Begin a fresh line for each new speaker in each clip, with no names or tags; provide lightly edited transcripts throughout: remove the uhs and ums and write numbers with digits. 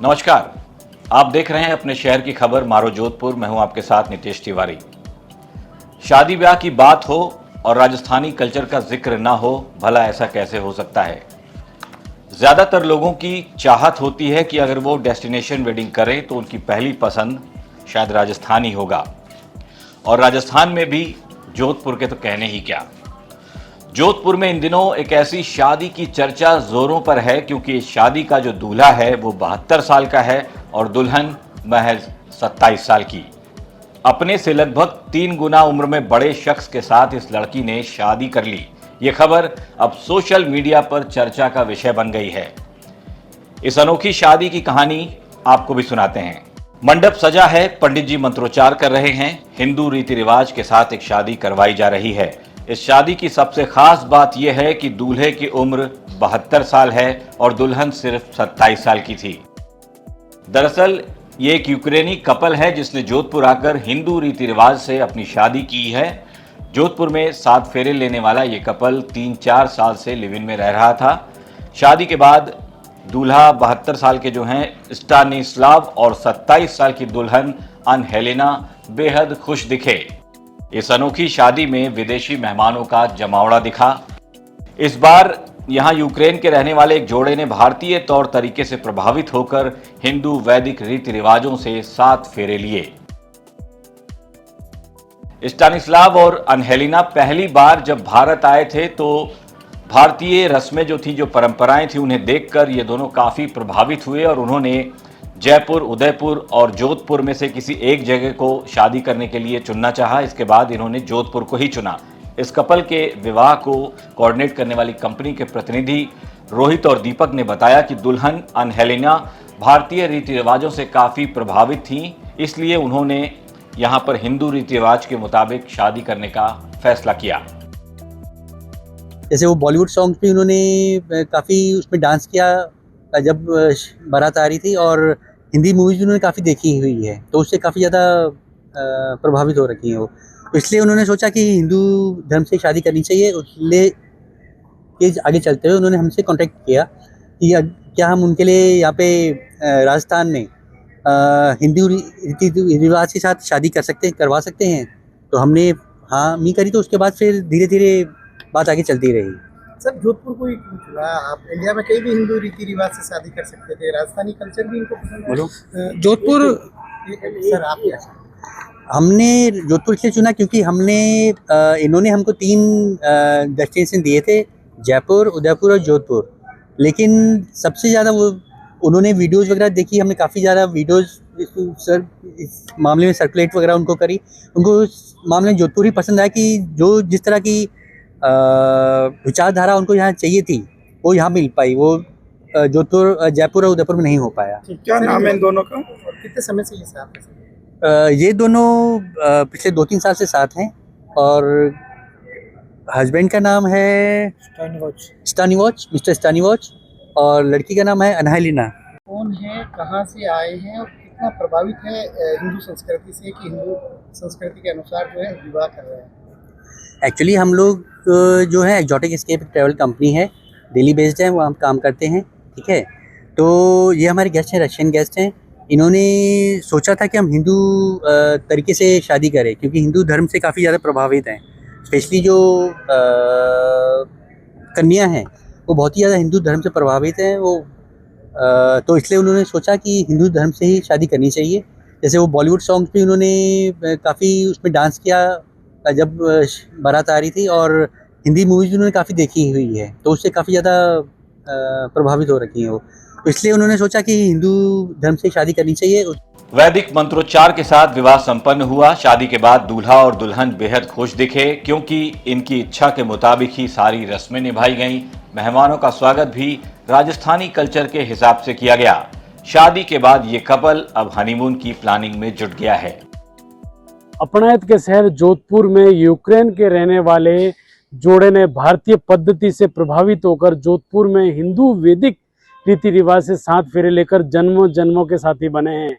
नमस्कार, आप देख रहे हैं अपने शहर की खबर मारो जोधपुर। मैं हूं आपके साथ नितेश तिवारी। शादी ब्याह की बात हो और राजस्थानी कल्चर का जिक्र ना हो, भला ऐसा कैसे हो सकता है। ज्यादातर लोगों की चाहत होती है कि अगर वो डेस्टिनेशन वेडिंग करें तो उनकी पहली पसंद शायद राजस्थान ही होगा। और राजस्थान में भी जोधपुर के तो कहने ही क्या। जोधपुर में इन दिनों एक ऐसी शादी की चर्चा जोरों पर है क्योंकि इस शादी का जो दूल्हा है वो 72 साल का है और दुल्हन महज 27 साल की। अपने से लगभग 3 गुना उम्र में बड़े शख्स के साथ इस लड़की ने शादी कर ली। ये खबर अब सोशल मीडिया पर चर्चा का विषय बन गई है। इस अनोखी शादी की कहानी आपको भी सुनाते हैं। मंडप सजा है, पंडित जी मंत्रोच्चार कर रहे हैं, हिंदू रीति रिवाज के साथ एक शादी करवाई जा रही है। इस शादी की सबसे खास बात यह है कि दूल्हे की उम्र 72 साल है और दुल्हन सिर्फ 27 साल की थी। दरअसल ये एक यूक्रेनी कपल है जिसने जोधपुर आकर हिंदू रीति रिवाज से अपनी शादी की है। जोधपुर में 7 फेरे लेने वाला ये कपल 3-4 साल से लिव इन में रह रहा था। शादी के बाद दूल्हा 72 साल के जो हैं स्टानिस्लाव और 27 साल की दुल्हन अनहेलेना बेहद खुश दिखे। इस अनोखी शादी में विदेशी मेहमानों का जमावड़ा दिखा। इस बार यहां यूक्रेन के रहने वाले एक जोड़े ने भारतीय तौर तरीके से प्रभावित होकर हिंदू वैदिक रीति रिवाजों से 7 फेरे लिए। स्टानिस्लाव और अनहेलिना पहली बार जब भारत आए थे तो भारतीय रस्में जो थी, जो परंपराएं थी, उन्हें देखकर ये दोनों काफी प्रभावित हुए और उन्होंने जयपुर, उदयपुर और जोधपुर में से किसी एक जगह को शादी करने के लिए चुनना चाहा। इसके बाद इन्होंने जोधपुर को ही चुना। इस कपल के विवाह को कोऑर्डिनेट करने वाली कंपनी के प्रतिनिधि रोहित और दीपक ने बताया कि दुल्हन अनहेलिना भारतीय रीति रिवाजों से काफ़ी प्रभावित थीं, इसलिए उन्होंने यहाँ पर हिंदू रीति रिवाज के मुताबिक शादी करने का फैसला किया।
जैसे वो बॉलीवुड सॉन्ग्स भी उन्होंने काफ़ी उसमें डांस किया जब बारात आ रही थी, और हिंदी मूवीज़ भी उन्होंने काफ़ी देखी हुई है, तो उससे काफ़ी ज़्यादा प्रभावित हो रखी हैं वो। तो इसलिए उन्होंने सोचा कि हिंदू धर्म से शादी करनी चाहिए। इसलिए कि आगे चलते हुए उन्होंने हमसे कांटेक्ट किया कि क्या हम उनके लिए यहाँ पे राजस्थान में हिंदू रीति रिवाज के साथ शादी करवा सकते हैं। तो हमने हाँ मी करी, तो उसके बाद फिर धीरे धीरे बात आगे चलती रही।
सर, जोधपुर को ही क्यों चुना? आप इंडिया में कहीं भी हिंदू रीति रिवाज से शादी कर सकते थे, राजस्थानी कल्चर भी इनको पसंद है।
बोलो।
जोधपुर सर, आप क्या?
हमने जोधपुर इसलिए चुना क्योंकि इन्होंने हमको 3 डेस्टिनेशन दिए थे, जयपुर, उदयपुर और जोधपुर। लेकिन सबसे ज़्यादा वो उन्होंने वीडियोज़ वगैरह देखी, हमने काफ़ी ज़्यादा वीडियोज़ इस मामले में सर्कुलेट वगैरह उनको करी। उनको इस मामले में जोधपुर ही पसंद आया कि जो जिस तरह की विचारधारा उनको यहाँ चाहिए थी वो यहाँ मिल पाई। वो जोधपुर, जयपुर और उदयपुर में नहीं हो पाया।
क्या नाम है इन दोनों का? कितने समय से ये साथ है?
ये दोनों पिछले 2-3 साल से साथ हैं और हस्बैंड का नाम है स्टानिवॉच, मिस्टर स्टानिवॉच, और लड़की का नाम है अनहेलिना।
कौन है, कहाँ से आए हैं और कितना प्रभावित है हिंदू संस्कृति से कि हिंदू संस्कृति के अनुसार जो है विवाह कर रहे हैं?
एक्चुअली हम लोग जो है एक्जॉटिक एस्केप ट्रैवल कंपनी है, दिल्ली बेस्ड है, वो हम काम करते हैं। ठीक है, तो ये हमारे गेस्ट हैं, रशियन गेस्ट हैं। इन्होंने सोचा था कि हम हिंदू तरीके से शादी करें क्योंकि हिंदू धर्म से काफ़ी ज़्यादा प्रभावित हैं। स्पेशली जो कन्या हैं वो बहुत ही ज़्यादा हिंदू धर्म से प्रभावित हैं। वो तो इसलिए उन्होंने सोचा कि हिंदू धर्म से ही शादी करनी चाहिए। जैसे वो बॉलीवुड सॉन्ग्स भी उन्होंने काफ़ी उसमें डांस किया जब बारात आ रही थी, और हिंदी मूवीज़ भी उन्होंने काफ़ी देखी हुई है, तो उससे काफ़ी ज़्यादा प्रभावित हो रखी हैं वो। तो इसलिए उन्होंने सोचा कि हिंदू धर्म से शादी करनी चाहिए।
वैदिक मंत्रोच्चार के साथ विवाह संपन्न हुआ। शादी के बाद दूल्हा और दुल्हन बेहद खुश दिखे क्योंकि इनकी इच्छा के मुताबिक ही सारी रस्में निभाई गईं। मेहमानों का स्वागत भी राजस्थानी कल्चर के हिसाब से किया गया। शादी के बाद ये कपल अब हनीमून की प्लानिंग में जुट गया है।
अपनायत के शहर जोधपुर में यूक्रेन के रहने वाले जोड़े ने भारतीय पद्धति से प्रभावित होकर जोधपुर में हिंदू वैदिक रीति रिवाज से 7 फेरे लेकर जन्मों जन्मों के साथी बने हैं।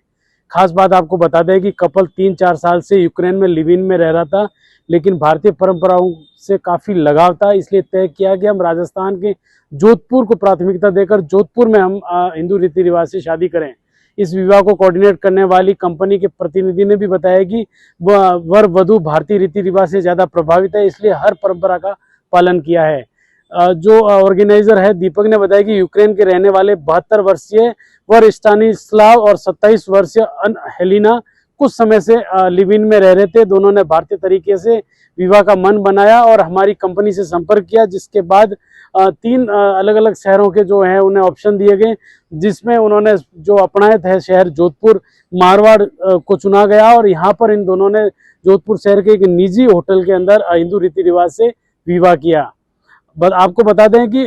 खास बात आपको बता दें कि कपल 3-4 साल से यूक्रेन में लिव इन में रह रहा था, लेकिन भारतीय परंपराओं से काफ़ी लगाव था, इसलिए तय किया कि हम राजस्थान के जोधपुर को प्राथमिकता देकर जोधपुर में हम हिंदू रीति रिवाज से शादी करें। इस विवाह को कोऑर्डिनेट करने वाली कंपनी के प्रतिनिधि ने भी बताया कि वर वधु भारतीय रीति रिवाज से ज़्यादा प्रभावित है, इसलिए हर परंपरा का पालन किया है। जो ऑर्गेनाइजर है दीपक ने बताया कि यूक्रेन के रहने वाले 72 वर्षीय वर स्टानिस्लाव और 27 वर्षीय हेलिना कुछ समय से लिव इन में रह रहे थे। दोनों ने भारतीय तरीके से विवाह का मन बनाया और हमारी कंपनी से संपर्क किया, जिसके बाद 3 अलग अलग शहरों के जो हैं उन्हें ऑप्शन दिए गए, जिसमें उन्होंने जो अपनाया था शहर जोधपुर मारवाड़ को चुना गया और यहाँ पर इन दोनों ने जोधपुर शहर के एक निजी होटल के अंदर हिंदू रीति रिवाज से विवाह किया। आपको बता दें कि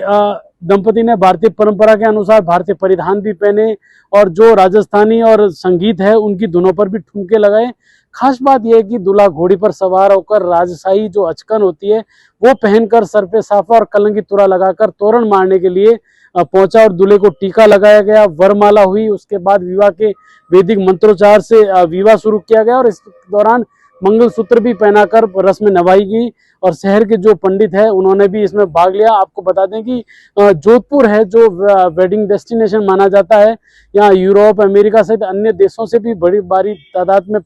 दंपति ने भारतीय परंपरा के अनुसार भारतीय परिधान भी पहने और जो राजस्थानी और संगीत है उनकी धुनों पर भी ठुमके लगाए। खास बात यह है कि दूल्हा घोड़ी पर सवार होकर राजशाही जो अचकन होती है वो पहनकर सर पे साफा और कलंगी तुरा लगाकर तोरण मारने के लिए पहुंचा और दूल्हे को टीका लगाया गया, वरमाला हुई। उसके बाद विवाह के वैदिक मंत्रोच्चार से विवाह शुरू किया गया और इस दौरान मंगलसूत्र भी पहनाकर रस्म निभाई गई और शहर के जो पंडित है उन्होंने भी इसमें भाग लिया। आपको बता दें कि जोधपुर है जो वेडिंग डेस्टिनेशन माना जाता है। यहाँ यूरोप, अमेरिका सहित अन्य देशों से भी बड़ी भारी तादाद में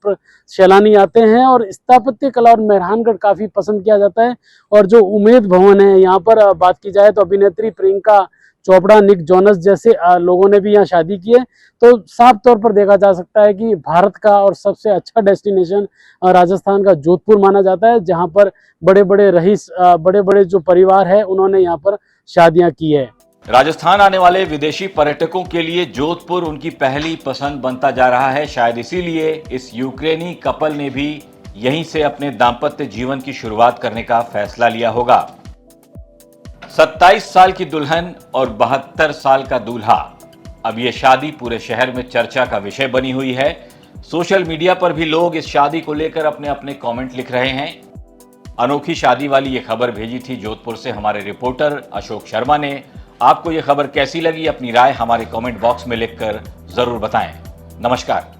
सैलानी आते हैं और स्थापत्य कला और मेहरानगढ़ काफी पसंद किया जाता है। और जो उम्मेद भवन है यहाँ पर बात की जाए तो अभिनेत्री प्रियंका चोपड़ा, निक जोनस जैसे लोगों ने भी यहाँ शादी की है। तो साफ तौर पर देखा जा सकता है कि भारत का और सबसे अच्छा डेस्टिनेशन राजस्थान का जोधपुर माना जाता है, जहाँ पर बड़े बड़े रईस, बड़े बड़े जो परिवार है उन्होंने यहाँ पर शादियां की है।
राजस्थान आने वाले विदेशी पर्यटकों के लिए जोधपुर उनकी पहली पसंद बनता जा रहा है। शायद इसीलिए इस यूक्रेनी कपल ने भी यहीं से अपने दाम्पत्य जीवन की शुरुआत करने का फैसला लिया होगा। 27 साल की दुल्हन और 72 साल का दूल्हा, अब ये शादी पूरे शहर में चर्चा का विषय बनी हुई है। सोशल मीडिया पर भी लोग इस शादी को लेकर अपने अपने कमेंट लिख रहे हैं। अनोखी शादी वाली ये खबर भेजी थी जोधपुर से हमारे रिपोर्टर अशोक शर्मा ने। आपको ये खबर कैसी लगी, अपनी राय हमारे कमेंट बॉक्स में लिखकर जरूर बताएं। नमस्कार।